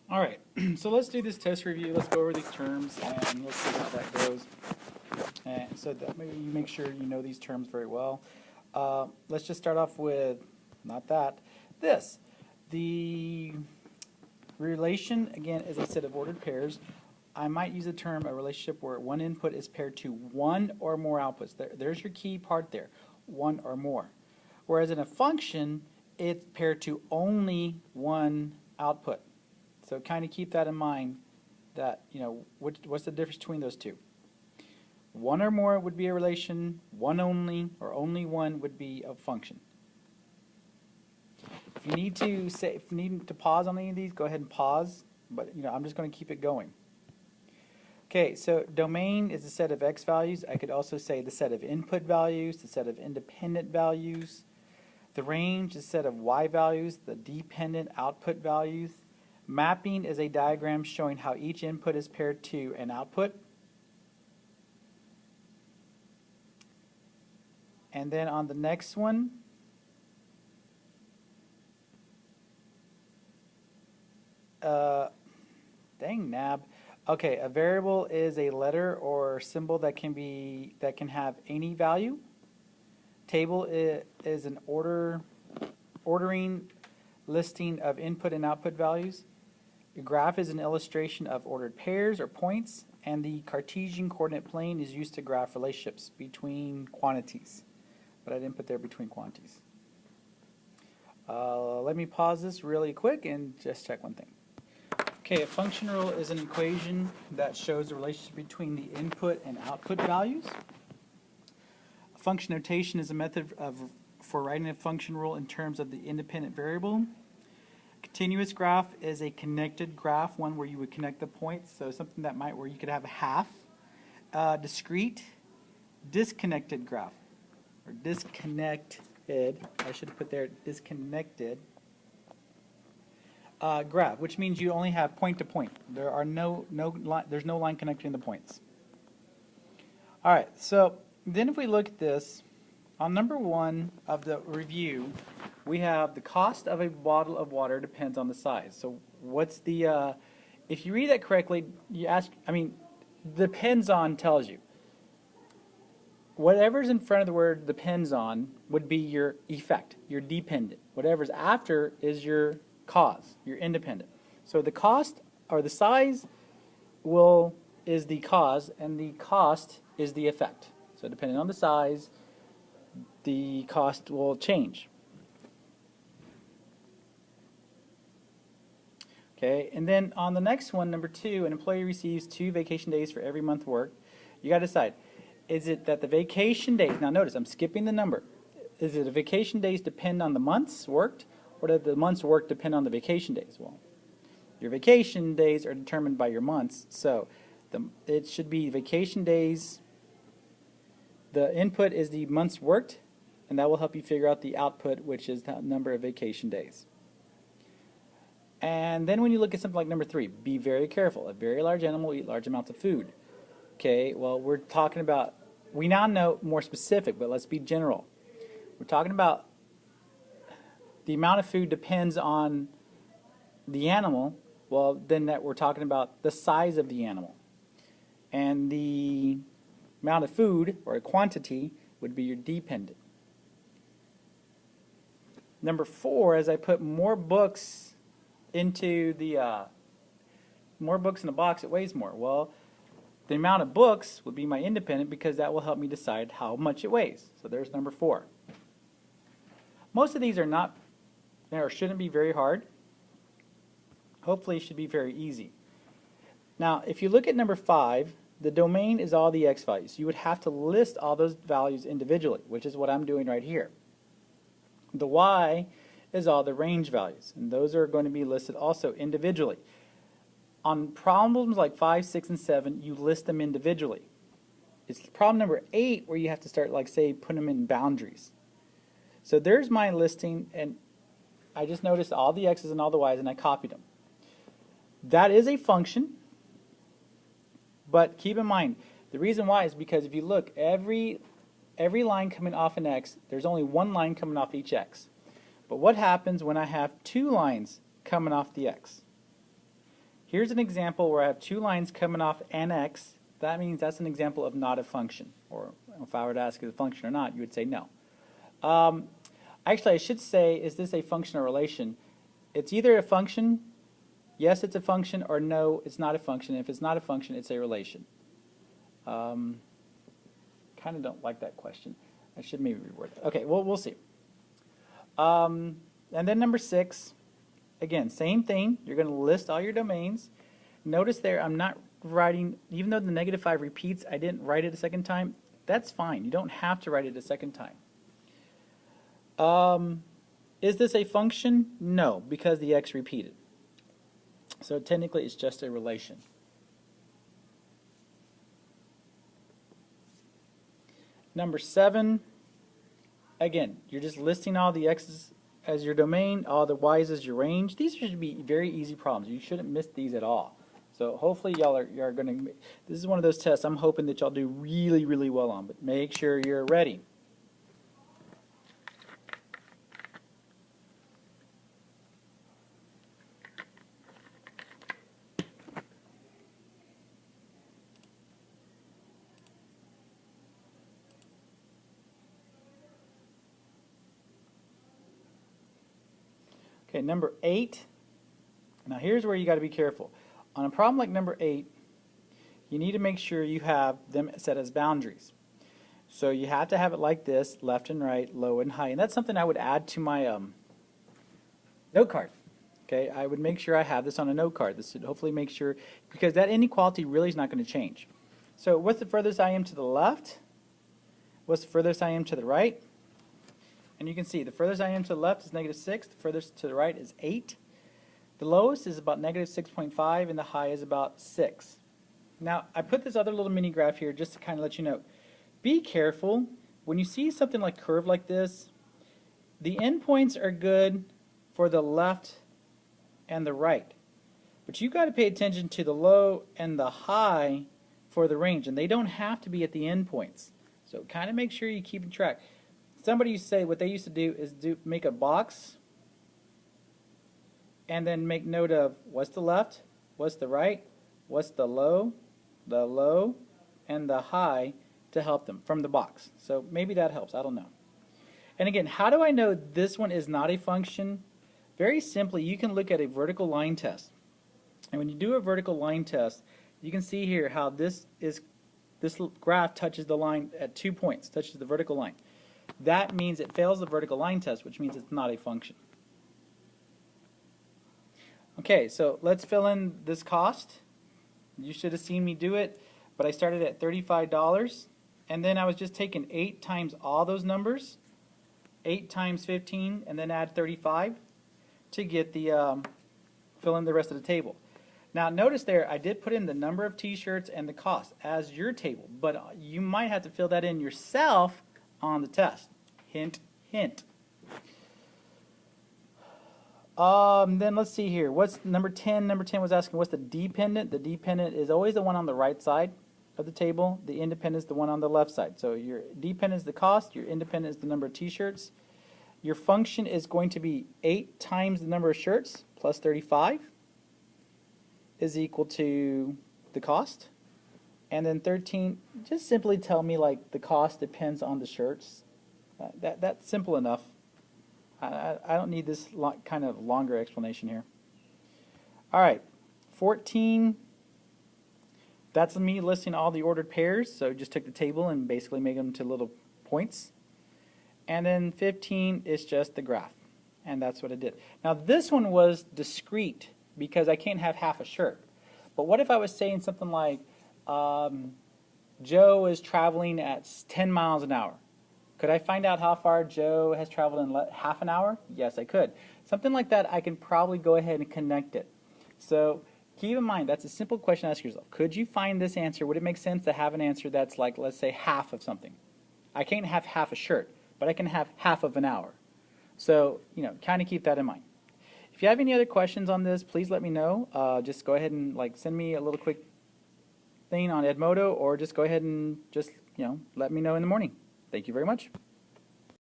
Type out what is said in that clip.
All right, so let's do this test review. Let's go over these terms and let's see how that goes. And so that maybe you make sure you know these terms very well. Let's just start off with, not that, this. The relation, again, is a set of ordered pairs. I might use the term a relationship where one input is paired to one or more outputs. There's your key part there, one or more. Whereas in a function, it's paired to only one output. So kind of keep that in mind that, what's the difference between those two? One or more would be a relation, one only or only one would be a function. If you need to pause on any of these, go ahead and pause, but I'm just going to keep it going. Okay, so domain is a set of x values. I could also say the set of input values, the set of independent values. The range is a set of y values, the dependent output values. Mapping is a diagram showing how each input is paired to an output. And then on the next one, dang nab. Okay, a variable is a letter or symbol that can have any value. Table is an ordering listing of input and output values. A graph is an illustration of ordered pairs or points, and the Cartesian coordinate plane is used to graph relationships between quantities. But I didn't put there between quantities. Let me pause this really quick and just check one thing. Okay, a function rule is an equation that shows the relationship between the input and output values. A function notation is a method for writing a function rule in terms of the independent variable. Continuous graph is a connected graph, one where you would connect the points, so something where you could have a half. Discrete, disconnected graph, or disconnected, I should have put there disconnected graph, which means you only have point to point. There's no line connecting the points. All right, so then if we look at this, on number 1 of the review, we have the cost of a bottle of water depends on the size. So what's the, if you read that correctly, depends on tells you. Whatever's in front of the word depends on would be your effect, your dependent. Whatever's after is your cause, your independent. So the cost or the size is the cause and the cost is the effect. So depending on the size, the cost will change. Okay, and then on the next one, number 2, an employee receives 2 vacation days for every month worked. You got to decide, is it that the vacation days, now notice I'm skipping the number, is it the vacation days depend on the months worked, or does the months worked depend on the vacation days? Well, your vacation days are determined by your months, so it should be vacation days. The input is the months worked, and that will help you figure out the output, which is the number of vacation days. And then when you look at something like number 3, be very careful. A very large animal will eat large amounts of food. Okay, well, we're talking about, we now know more specific, but let's be general. We're talking about the amount of food depends on the animal. Well, then we're talking about the size of the animal. And the amount of food, or a quantity, would be your dependent. Number 4, as I put more books into the more books in the box, it weighs more. Well, the amount of books would be my independent because that will help me decide how much it weighs. So there's number 4. Most of these are not, or shouldn't be very hard. Hopefully it should be very easy. Now, if you look at number 5, the domain is all the x values. You would have to list all those values individually, which is what I'm doing right here. The y is all the range values, and those are going to be listed also individually. On problems like 5, 6, and 7, you list them individually. It's problem number 8 where you have to start, like, say, putting them in boundaries. So there's my listing, and I just noticed all the x's and all the y's, and I copied them. That is a function, but keep in mind, the reason why is because if you look, every line coming off an x, there's only one line coming off each x. But what happens when I have 2 lines coming off the x? Here's an example where I have two lines coming off nx. That means that's an example of not a function. Or if I were to ask is it a function or not, you would say no. Actually, I should say, is this a function or relation? It's either a function, yes, it's a function, or no, it's not a function. If it's not a function, it's a relation. Kind of don't like that question. I should maybe reword it. Okay, well, we'll see. And then number 6, again, same thing. You're going to list all your domains. Notice there I'm not writing, even though the -5 repeats, I didn't write it a second time. That's fine. You don't have to write it a second time. Is this a function? No, because the x repeated. So technically it's just a relation. Number 7, again, you're just listing all the x's as your domain, all the y's as your range. These should be very easy problems. You shouldn't miss these at all. So hopefully y'all are going to, this is one of those tests I'm hoping that y'all do really, really well on, but make sure you're ready. Okay, number 8. Now here's where you got to be careful. On a problem like number 8, you need to make sure you have them set as boundaries. So you have to have it like this, left and right, low and high. And that's something I would add to my note card. Okay, I would make sure I have this on a note card. This would hopefully make sure, because that inequality really is not going to change. So what's the furthest I am to the left? What's the furthest I am to the right? And you can see the furthest I am to the left is -6, the furthest to the right is 8. The lowest is about -6.5 and the high is about 6. Now I put this other little mini graph here just to kind of let you know. Be careful when you see something like curved like this. The endpoints are good for the left and the right, but you got to pay attention to the low and the high for the range, and they don't have to be at the endpoints. So kind of make sure you keep track. Somebody used to say what they used to do is make a box and then make note of what's the left, what's the right, what's the low, and the high to help them from the box. So maybe that helps, I don't know. And again, how do I know this one is not a function? Very simply, you can look at a vertical line test. And when you do a vertical line test, you can see here how this graph touches the line at 2 points, touches the vertical line. That means it fails the vertical line test, which means it's not a function. Okay, so let's fill in this cost. You should have seen me do it, but I started at $35, and then I was just taking 8 times all those numbers, 8 times 15, and then add 35 to get the fill in the rest of the table. Now notice there I did put in the number of t-shirts and the cost as your table, but you might have to fill that in yourself on the test. Hint, hint. Then let's see here. What's number 10? Number 10 was asking what's the dependent. The dependent is always the one on the right side of the table. The independent is the one on the left side. So your dependent is the cost. Your independent is the number of t-shirts. Your function is going to be 8 times the number of shirts plus 35 is equal to the cost. And then 13, just simply tell me like the cost depends on the shirts. That's simple enough. I don't need this kind of longer explanation here. All right, 14, that's me listing all the ordered pairs. So just took the table and basically made them to little points. And then 15 is just the graph. And that's what I did. Now this one was discrete because I can't have half a shirt. But what if I was saying something like, Joe is traveling at 10 miles an hour. Could I find out how far Joe has traveled in half an hour? Yes, I could. Something like that, I can probably go ahead and connect it. So keep in mind, that's a simple question to ask yourself. Could you find this answer? Would it make sense to have an answer that's like, let's say, half of something? I can't have half a shirt, but I can have half of an hour. So, kind of keep that in mind. If you have any other questions on this, please let me know. Just go ahead and send me a little quick thing on Edmodo, or just go ahead and just let me know in the morning. Thank you very much.